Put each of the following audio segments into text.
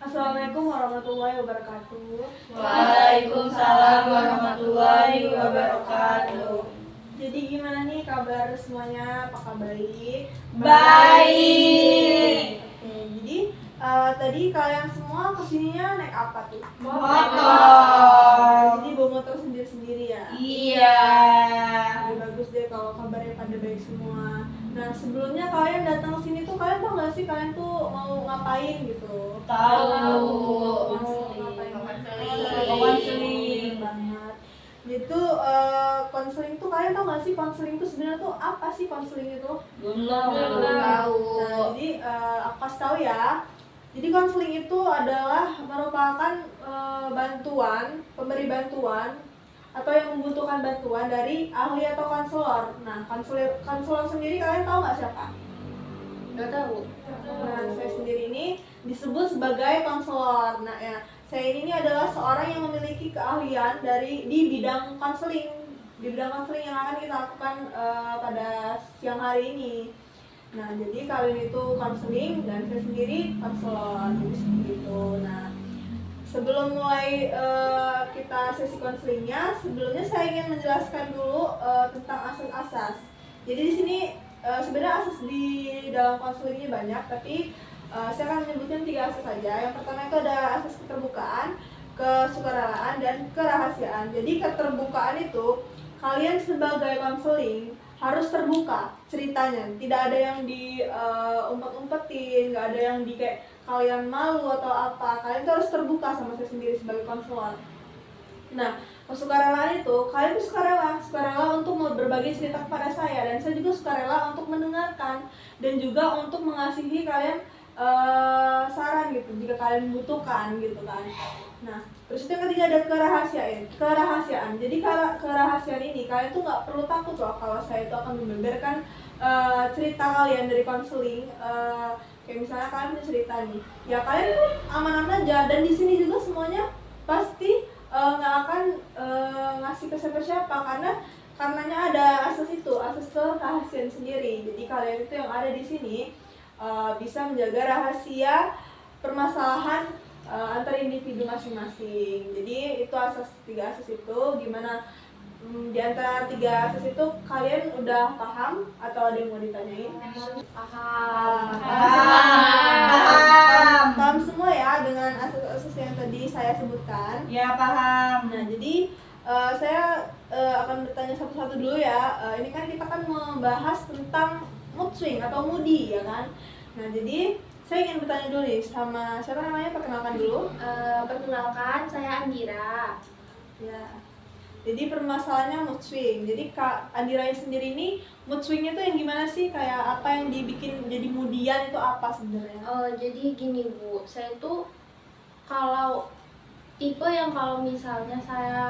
Assalamualaikum warahmatullahi wabarakatuh. Waalaikumsalam warahmatullahi wabarakatuh. Jadi gimana nih kabar semuanya? Apakah baik? Baik. Oke, jadi tadi kalian semua kesininya naik apa tuh? Motor. Jadi bawa motor sendiri-sendiri ya? Iya. Jadi bagus deh kalau kabarnya pada baik semua. Nah sebelumnya kalian datang ke sini tuh kalian tau gak sih kalian tuh mau ngapain gitu? Tahu. Mau ngapain? Konseling. Banget. Itu konseling tuh kalian tau gak sih konseling tuh sebenarnya tuh apa sih konseling itu? Belum Nah, tahu. jadi aku kasih tahu ya. Jadi konseling itu adalah merupakan pemberi bantuan atau yang membutuhkan bantuan dari ahli atau konselor. Nah, konselor sendiri kalian tahu nggak siapa? Nggak tahu. Nah, saya sendiri ini disebut sebagai konselor. Nah, ya, saya ini adalah seorang yang memiliki keahlian di bidang konseling, yang akan kita lakukan pada siang hari ini. Nah, jadi kalian itu konseling dan saya sendiri konselor, jadi seperti itu. Nah, sebelum mulai kita sesi konselingnya, sebelumnya saya ingin menjelaskan dulu tentang asas-asas. Jadi di sini sebenarnya asas di dalam konselingnya banyak, tapi saya akan menyebutkan 3 asas saja. Yang pertama itu ada asas keterbukaan, kesukarelaan, dan kerahasiaan. Jadi keterbukaan itu kalian sebagai konseling harus terbuka ceritanya, tidak ada yang umpet-umpetin, nggak ada yang di kayak kalian malu atau apa. Kalian tuh harus terbuka sama saya sendiri sebagai konselor. Nah, kesukarelaan itu kalian tuh sukarela untuk mau berbagi cerita kepada saya, dan saya juga sukarela untuk mendengarkan dan juga untuk mengasihi kalian saran gitu jika kalian membutuhkan gitu kan. Nah, terus yang ketiga ada kerahasiaan. Jadi kerahasiaan ini kalian tuh nggak perlu takut loh kalau saya itu akan membeberkan cerita kalian dari konseling. Kayak misalnya kalian punya cerita nih, ya kalian tuh aman-aman aja, dan di sini juga semuanya pasti nggak akan ngasih ke siapa-siapa karenanya ada asas kerahasiaan sendiri. Jadi kalian itu yang ada di sini bisa menjaga rahasia permasalahan antar individu masing-masing. Jadi itu 3 asas itu gimana di antara 3 asas itu kalian udah paham atau ada yang mau ditanyain? Paham semua ya dengan asas-asas yang tadi saya sebutkan? Ya, paham. Nah, jadi saya akan bertanya satu-satu dulu ya. Ini kan kita kan membahas tentang mood swing atau moody ya kan. Nah, jadi saya ingin bertanya dulu nih sama siapa namanya, perkenalkan dulu. Perkenalkan, saya Andira. Ya. Jadi permasalahannya mood swing. Jadi Kak Andira sendiri ini mood swingnya tuh yang gimana sih? Kayak apa yang dibikin jadi moodian itu apa sebenarnya? Jadi gini Bu, saya tuh kalau tipe yang kalau misalnya saya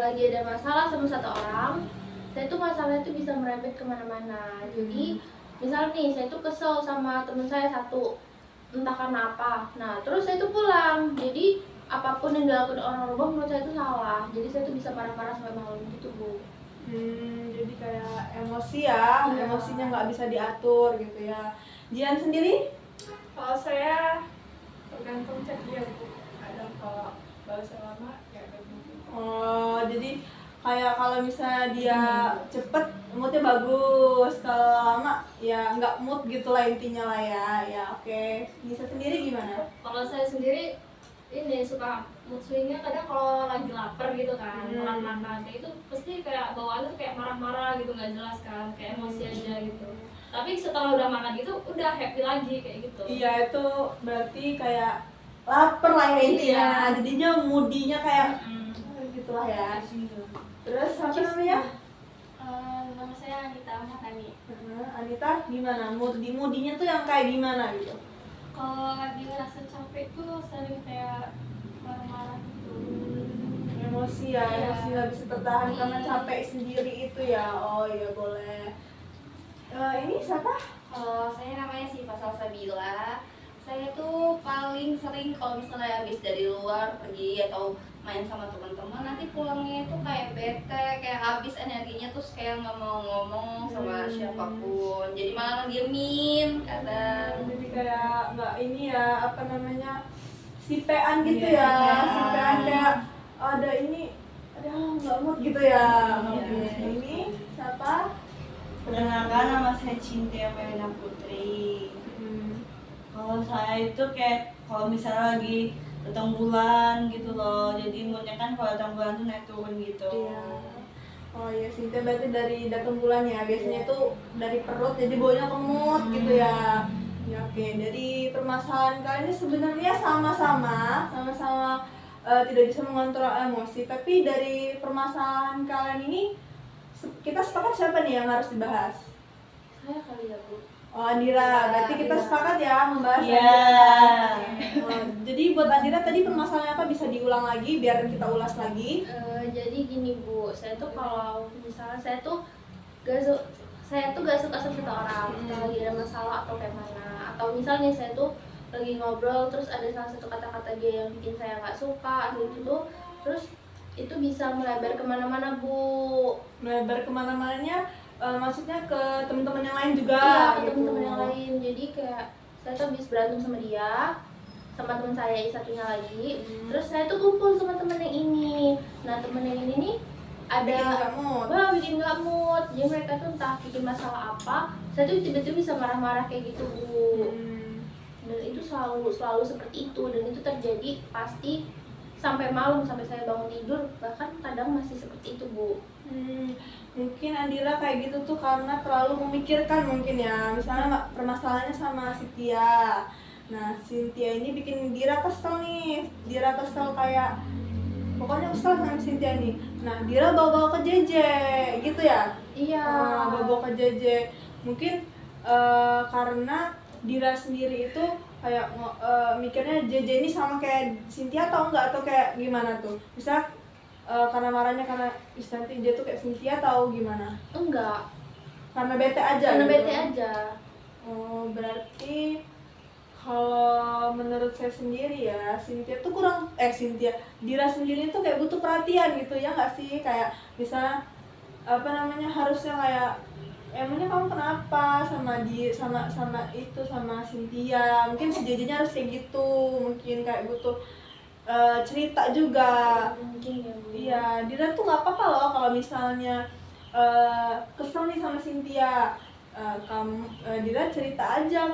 lagi ada masalah sama satu orang, saya tuh masalahnya tuh bisa merembet kemana-mana. Jadi misal nih saya tuh kesel sama teman saya satu, entah karena apa. Nah terus saya tuh pulang, jadi apapun yang dilakukan orang rumah menurut saya itu salah. Jadi saya tuh bisa marah-marah sampai malam gitu Bu. Jadi kayak emosi ya, Iya. emosinya nggak bisa diatur gitu ya. Jian sendiri? Kalau saya tergantung chat dia Bu. Kadang kalau balasnya lama ya ganti. Oh, jadi kayak kalau misalnya dia cepet moodnya bagus, kalau lama ya nggak mood gitu lah intinya lah ya. Ya oke. Bisa sendiri gimana? Kalau saya sendiri ini suka mood swingnya kadang kalau lagi lapar gitu kan, makan kayak itu pasti kayak bawaannya tuh kayak marah-marah gitu, nggak jelas kan, kayak emosi aja gitu. Tapi setelah udah makan gitu udah happy lagi kayak gitu. Iya, itu berarti kayak lapar lah ya intinya. Iya. Jadinya moodinya kayak gitulah ya. Terus apa namanya? Nama saya Anita Matani. Anita gimana? Moodinya tuh yang kayak gimana gitu? Kalau lagi ngerasa capek tuh sering kayak marah-marah gitu. Emosi ya, Iya. emosi nggak bisa tertahan karena capek sendiri itu ya. Oh iya boleh. Ini siapa? Saya namanya Siva Salsabila. Saya tuh paling sering kalau misalnya habis dari luar pergi atau main sama teman-teman, nanti pulangnya itu kayak bete, kayak habis energinya tuh kayak nggak mau ngomong sama siapapun, jadi malah ngediemin kadang. Jadi kayak nggak ini ya, apa namanya, sipean gitu Iya, ya, sipean. sipean kayak ada ini, ada nggak mood gitu ya. Iya. Oke, ini siapa? Perkenalkan, nama saya Cynthia Melina Putri. Kalau saya itu kayak kalau misalnya lagi datang bulan gitu loh, jadi moodnya kan kalau datang bulan tuh naik turun gitu. Iya. Oh iya, Sintia berarti dari datum bulan ya. Biasanya itu dari perut jadi baunya ke mood gitu ya. Ya oke, dari permasalahan kalian ini sebenarnya sama-sama tidak bisa mengontrol emosi, tapi dari permasalahan kalian ini kita sepakat siapa nih yang harus dibahas? Saya kali ya Bu. Oh, Andira, berarti kita sepakat ya membahas Iya. Andira. Oh, jadi buat Andira tadi permasalahannya apa, bisa diulang lagi biar kita ulas lagi. Jadi gini Bu, saya tuh kalau misalnya saya tuh gak suka sama satu orang, kalau lagi ada masalah atau kayak mana, atau misalnya saya tuh lagi ngobrol terus ada salah satu kata-kata dia yang bikin saya nggak suka gitu tuh, terus itu bisa melebar kemana-mana Bu. Melebar kemana-mananya, maksudnya ke teman-teman yang lain juga. Iya, ke gitu. teman-teman yang lain. Jadi kayak saya tuh habis berantem sama dia, sama teman saya satunya lagi. Terus saya tuh kumpul sama teman yang ini. Nah, teman yang ini nih Bikin ada nggak mood. bikin nggak mood. Jadi mereka tuh entah bikin masalah apa, saya tuh tiba-tiba bisa marah-marah kayak gitu Bu. Dan itu selalu seperti itu, dan itu terjadi pasti sampai malam, sampai saya bangun tidur, bahkan kadang masih seperti itu Bu. Mungkin Andira kayak gitu tuh karena terlalu memikirkan mungkin ya. Misalnya permasalahannya sama Cynthia. Nah, Cynthia ini bikin Dira kesel nih. Dira kesel kayak pokoknya kesel sama Cynthia nih. Nah, Dira bawa-bawa ke JJ gitu ya. Iya. Bawa-bawa ke JJ. Mungkin karena Dira sendiri itu kayak mikirnya JJ ini sama kayak Cynthia atau enggak, atau kayak gimana tuh? Bisa karena marahnya karena nanti dia tuh kayak Cynthia atau gimana? Enggak, Karena bete aja. karena gitu? bete aja. Oh, berarti kalau menurut saya sendiri ya, Cynthia tuh Dira sendiri tuh kayak butuh perhatian gitu ya nggak sih? Kayak misalnya apa namanya, harusnya kayak emangnya kamu kenapa sama Cynthia, mungkin si JJ-nya harus kayak gitu, mungkin kayak butuh cerita juga. Mungkin ya Bu. Iya, Dira tuh nggak apa-apa loh kalau misalnya kesel nih sama Cynthia. Dira cerita aja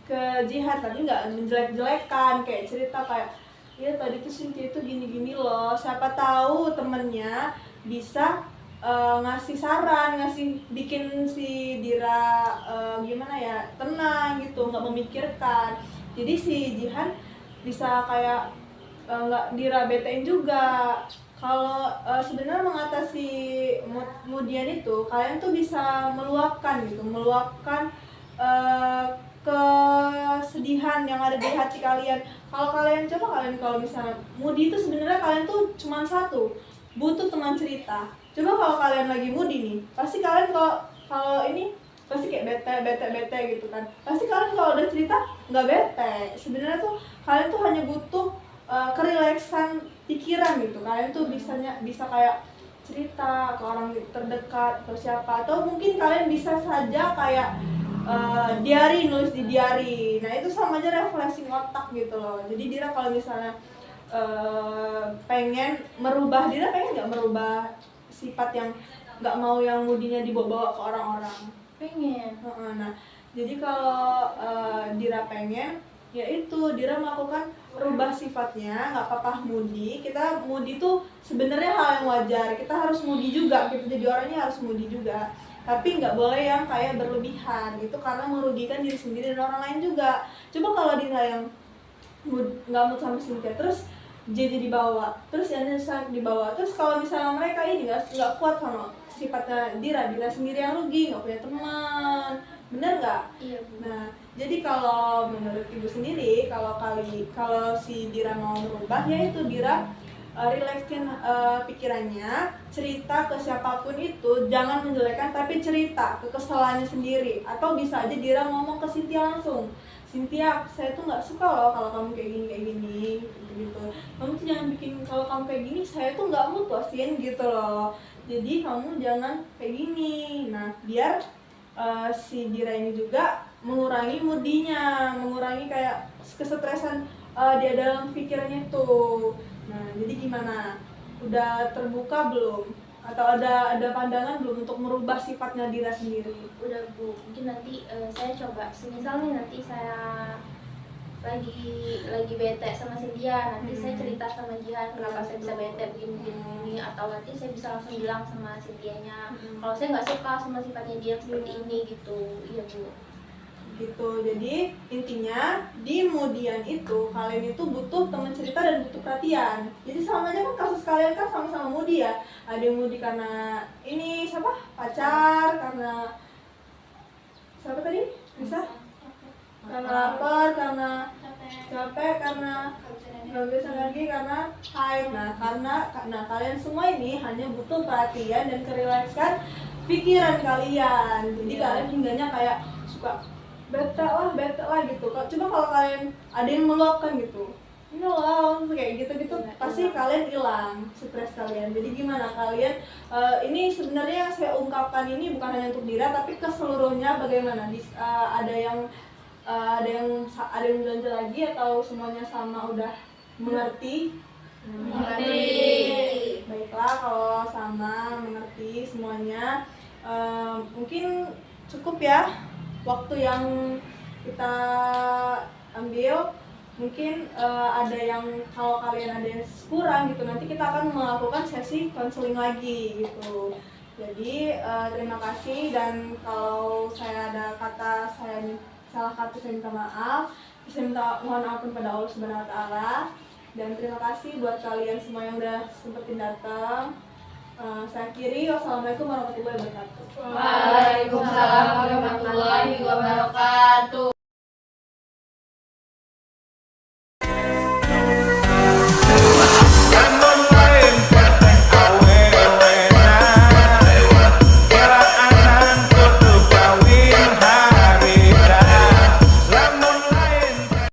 ke Jihad, tapi nggak menjelek-jelekan, kayak cerita kayak ya tadi tuh Cynthia itu gini-gini loh, siapa tahu temennya bisa ngasih saran, bikin si Dira gimana ya, tenang gitu, nggak memikirkan. Jadi si Jihan bisa kayak nggak Dira betein juga. Kalau sebenarnya mengatasi moodian itu, kalian tuh bisa meluapkan kesedihan yang ada di hati kalian. Kalau misalnya moody itu sebenarnya kalian tuh cuma satu, butuh teman cerita. Coba kalau kalian lagi moody nih, pasti kalian kalau ini pasti kayak bete gitu kan. Pasti kalian kalau udah cerita nggak bete. Sebenarnya tuh kalian tuh hanya butuh kerileksan pikiran gitu. Kalian tuh bisa kayak cerita ke orang terdekat atau siapa, atau mungkin kalian bisa saja kayak nulis di diary. Nah, itu sama aja refreshing otak gitu loh. Jadi Dira kalau misalnya pengen nggak merubah sifat yang nggak mau yang moodinya dibawa ke orang-orang. Pengen. Nah, jadi kalau Dira pengen, ya itu Dira melakukan rubah sifatnya, nggak apa-apa moody. Kita moody tuh sebenarnya hal yang wajar. Kita harus moody juga, kita jadi orangnya harus moody juga. Tapi nggak boleh yang kayak berlebihan, itu karena merugikan diri sendiri dan orang lain juga. Coba kalau Dira yang nggak mood sama Cynthia, terus JJ dibawa, terus Yanisa dibawa, terus kalau misalnya mereka ini nggak kuat sama sifatnya Dira sendiri yang rugi, nggak punya teman, bener nggak? Iya Bu. Nah, jadi kalau menurut ibu sendiri, kalau si Dira mau berubah, ya itu Dira relaxin pikirannya, cerita ke siapapun itu, jangan menjelekkan tapi cerita kekesalannya sendiri, atau bisa aja Dira ngomong ke Cynthia langsung. Cynthia, saya tuh nggak suka loh kalau kamu kayak gini gitu. Kamu tuh jangan bikin, kalau kamu kayak gini saya tuh nggak mutusin gitu loh. Jadi kamu jangan kayak gini. Nah, biar si Dira ini juga mengurangi moodinya, mengurangi kayak kesetresan dia dalam pikirannya tuh. Nah, jadi gimana? Udah terbuka belum? Atau ada pandangan belum untuk merubah sifat Nadira sendiri? Udah Bu, mungkin nanti saya coba. Semisal nih nanti saya lagi bete sama Cynthia, nanti saya cerita sama Jihan kenapa saya bisa bete begini, atau nanti saya bisa langsung bilang sama Cynthia-nya kalau saya nggak suka sama sifatnya dia seperti ini gitu. Iya Bu. Gitu. Jadi intinya di Moodian itu kalian itu butuh teman cerita dan butuh perhatian. Jadi sama aja kan kasus kalian kan sama-sama moody ya. Ada yang moody karena ini siapa? Pacar, karena siapa tadi? Bisa? Karena lapar, karena capek, karena nggak bisa lagi, karena haid. Nah kalian semua ini hanya butuh perhatian dan kerileksan pikiran kalian. Jadi kalian hingganya kayak suka bete lah gitu. Coba kalau kalian ada yang meluapkan gitu, ini loh kayak gitu pasti kalian hilang stres kalian. Jadi gimana kalian ini sebenarnya yang saya ungkapkan ini bukan hanya untuk Dira tapi keseluruhnya. Bagaimana ada yang belanja lagi atau semuanya sama udah mengerti? Baiklah, kalau sama mengerti semuanya, mungkin cukup ya waktu yang kita ambil. Mungkin ada yang kalau kalian ada yang kurang gitu, nanti kita akan melakukan sesi konseling lagi gitu. Jadi terima kasih, dan kalau saya ada kata salah kata saya minta maaf. Saya mohon ampun pada Allah Subhanahu Wa Taala. Dan terima kasih buat kalian semua yang udah sempetin datang. Saya akhiri, wassalamualaikum warahmatullahi wabarakatuh. Waalaikumsalam warahmatullahi wabarakatuh.